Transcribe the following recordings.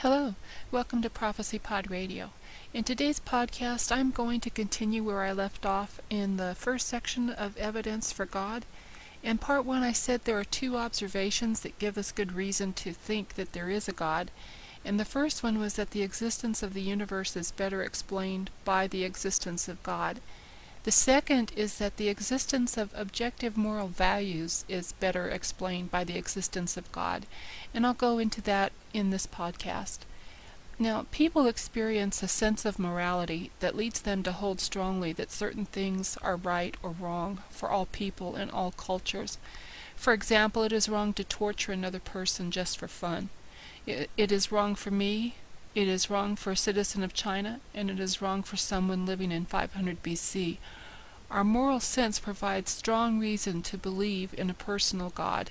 Hello, welcome to Prophecy Pod Radio. In today's podcast, I'm going to continue where I left off in the first section of Evidence for God. In part one, I said there are two observations that give us good reason to think that there is a God. And the first one was that the existence of the universe is better explained by the existence of God. The second is that the existence of objective moral values is better explained by the existence of God, and I'll go into that in this podcast. Now, people experience a sense of morality that leads them to hold strongly that certain things are right or wrong for all people in all cultures. For example, it is wrong to torture another person just for fun. It is wrong for me, it is wrong for a citizen of China, and it is wrong for someone living in 500 BC. Our moral sense provides strong reason to believe in a personal God.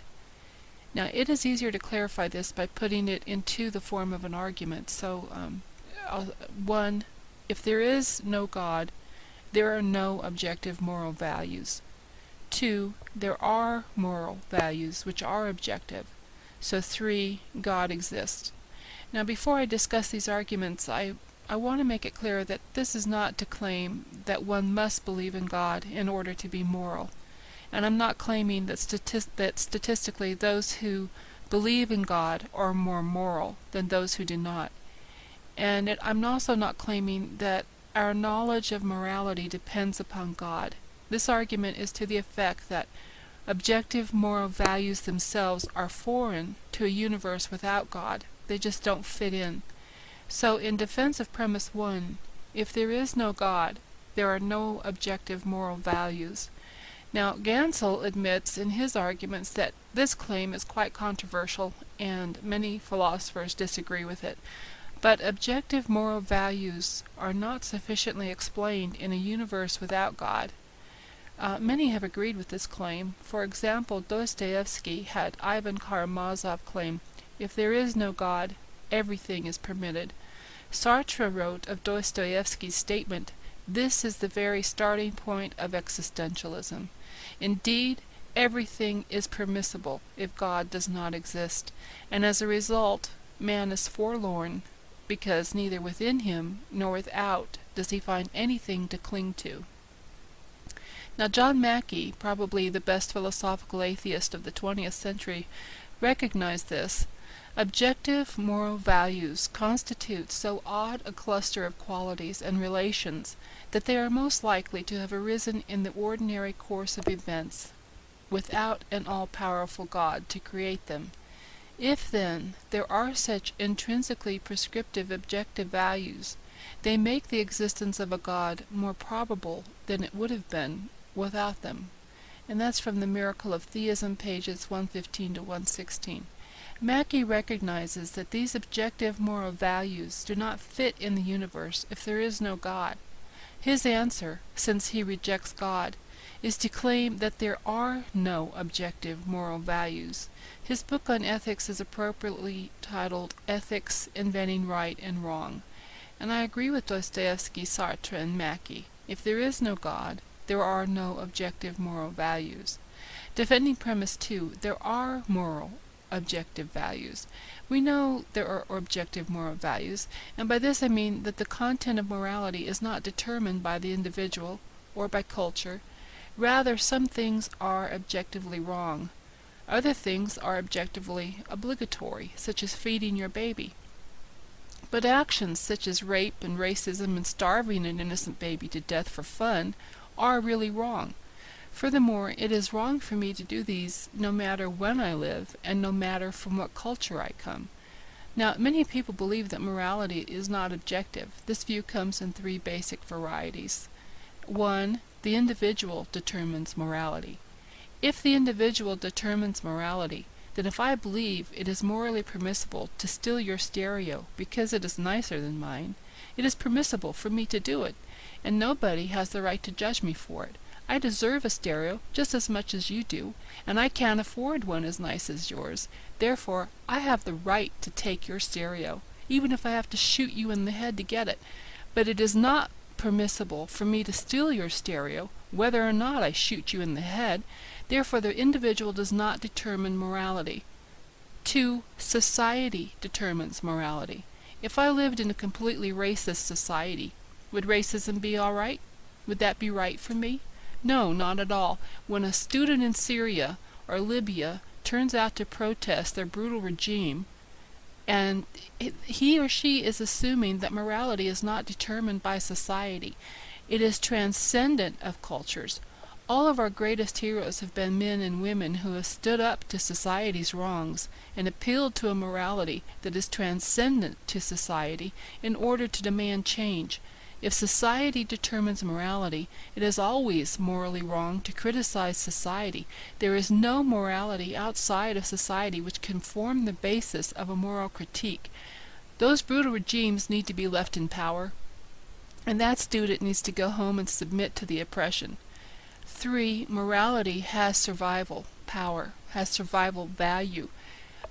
Now, it is easier to clarify this by putting it into the form of an argument. So, one, if there is no God, there are no objective moral values. Two, there are moral values which are objective. So three, God exists. Now, before I discuss these arguments, I want to make it clear that this is not to claim that one must believe in God in order to be moral. And I'm not claiming that statistically those who believe in God are more moral than those who do not. And I'm also not claiming that our knowledge of morality depends upon God. This argument is to the effect that objective moral values themselves are foreign to a universe without God. They just don't fit in. So in defense of premise one, if there is no God, there are no objective moral values. Now, Gansel admits in his arguments that this claim is quite controversial, and many philosophers disagree with it. But objective moral values are not sufficiently explained in a universe without God. Many have agreed with this claim. For example, Dostoevsky had Ivan Karamazov claim, "If there is no God, everything is permitted." Sartre wrote of Dostoevsky's statement, "This is the very starting point of existentialism. Indeed, everything is permissible if God does not exist, and as a result, man is forlorn, because neither within him nor without does he find anything to cling to." Now, John Mackey, probably the best philosophical atheist of the 20th century, recognized this. Objective moral values constitute so odd a cluster of qualities and relations that they are most likely to have arisen in the ordinary course of events, without an all-powerful God to create them. If, then, there are such intrinsically prescriptive objective values, they make the existence of a God more probable than it would have been without them. And that's from the Miracle of Theism, pages 115 to 116. Mackey recognizes that these objective moral values do not fit in the universe if there is no God. His answer, since he rejects God, is to claim that there are no objective moral values. His book on ethics is appropriately titled Ethics, Inventing Right and Wrong. And I agree with Dostoevsky, Sartre, and Mackey. If there is no God, there are no objective moral values. Defending premise 2, there are moral objective values. We know there are objective moral values, and by this I mean that the content of morality is not determined by the individual or by culture. Rather, some things are objectively wrong. Other things are objectively obligatory, such as feeding your baby. But actions such as rape and racism and starving an innocent baby to death for fun are really wrong. Furthermore, it is wrong for me to do these no matter when I live and no matter from what culture I come. Now, many people believe that morality is not objective. This view comes in three basic varieties. 1. The individual determines morality. If the individual determines morality, then if I believe it is morally permissible to steal your stereo because it is nicer than mine, it is permissible for me to do it, and nobody has the right to judge me for it. I deserve a stereo just as much as you do, and I can't afford one as nice as yours. Therefore, I have the right to take your stereo, even if I have to shoot you in the head to get it. But it is not permissible for me to steal your stereo, whether or not I shoot you in the head. Therefore, the individual does not determine morality. 2. Society determines morality. If I lived in a completely racist society, would racism be all right? Would that be right for me? No, not at all. When a student in Syria or Libya turns out to protest their brutal regime, and he or she is assuming that morality is not determined by society. It is transcendent of cultures. All of our greatest heroes have been men and women who have stood up to society's wrongs and appealed to a morality that is transcendent to society in order to demand change. If society determines morality, it is always morally wrong to criticize society. There is no morality outside of society which can form the basis of a moral critique. Those brutal regimes need to be left in power, and that student needs to go home and submit to the oppression. 3. Morality has survival power, has survival value.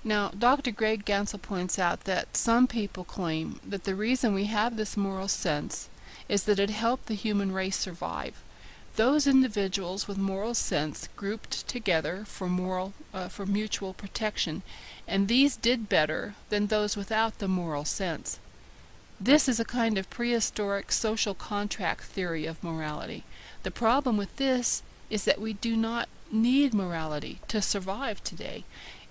Now, Dr. Greg Gansel points out that some people claim that the reason we have this moral sense is that it helped the human race survive. Those individuals with moral sense grouped together for mutual protection, and these did better than those without the moral sense. This is a kind of prehistoric social contract theory of morality. The problem with this is that we do not need morality to survive today.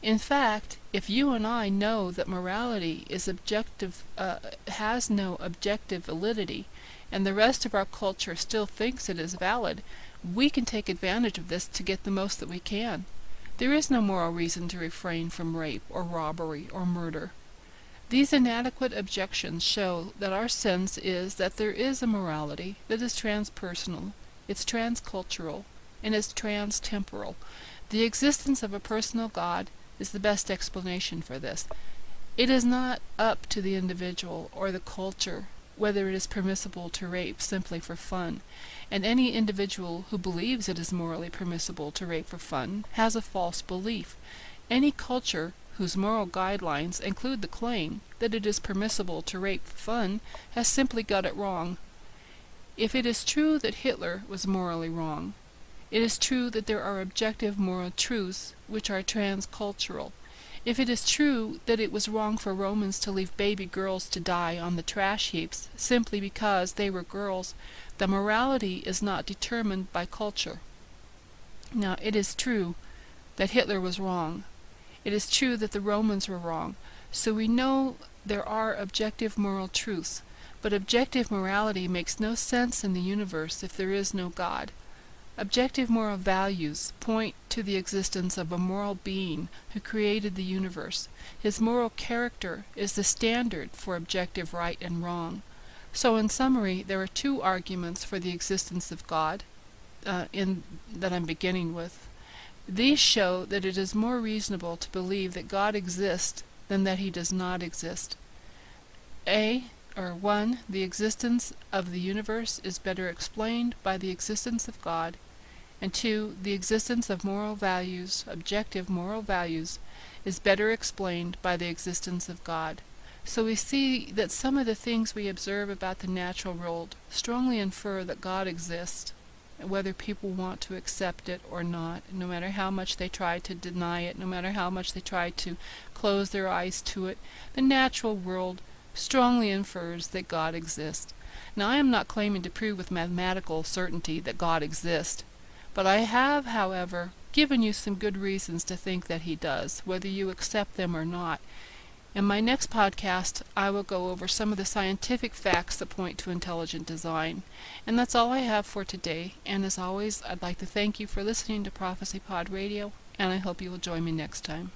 In fact, if you and I know that morality is objective, has no objective validity, and the rest of our culture still thinks it is valid, we can take advantage of this to get the most that we can. There is no moral reason to refrain from rape or robbery or murder. These inadequate objections show that our sense is that there is a morality that is transpersonal, it's transcultural, and it's transtemporal. The existence of a personal God is the best explanation for this. It is not up to the individual or the culture whether it is permissible to rape simply for fun, and any individual who believes it is morally permissible to rape for fun has a false belief. Any culture whose moral guidelines include the claim that it is permissible to rape for fun has simply got it wrong. If it is true that Hitler was morally wrong, it is true that there are objective moral truths which are transcultural. If it is true that it was wrong for Romans to leave baby girls to die on the trash heaps simply because they were girls, the morality is not determined by culture. Now, it is true that Hitler was wrong. It is true that the Romans were wrong. So we know there are objective moral truths, but objective morality makes no sense in the universe if there is no God. Objective moral values point to the existence of a moral being who created the universe. His moral character is the standard for objective right and wrong. So in summary, there are two arguments for the existence of God that I'm beginning with. These show that it is more reasonable to believe that God exists than that he does not exist. 1. The existence of the universe is better explained by the existence of God, and 2. The existence of moral values, objective moral values, is better explained by the existence of God. So we see that some of the things we observe about the natural world strongly infer that God exists, whether people want to accept it or not, no matter how much they try to deny it, no matter how much they try to close their eyes to it. The natural world strongly infers that God exists. Now, I am not claiming to prove with mathematical certainty that God exists, but I have, however, given you some good reasons to think that he does, whether you accept them or not. In my next podcast, I will go over some of the scientific facts that point to intelligent design. And that's all I have for today. And as always, I'd like to thank you for listening to Prophecy Pod Radio, and I hope you will join me next time.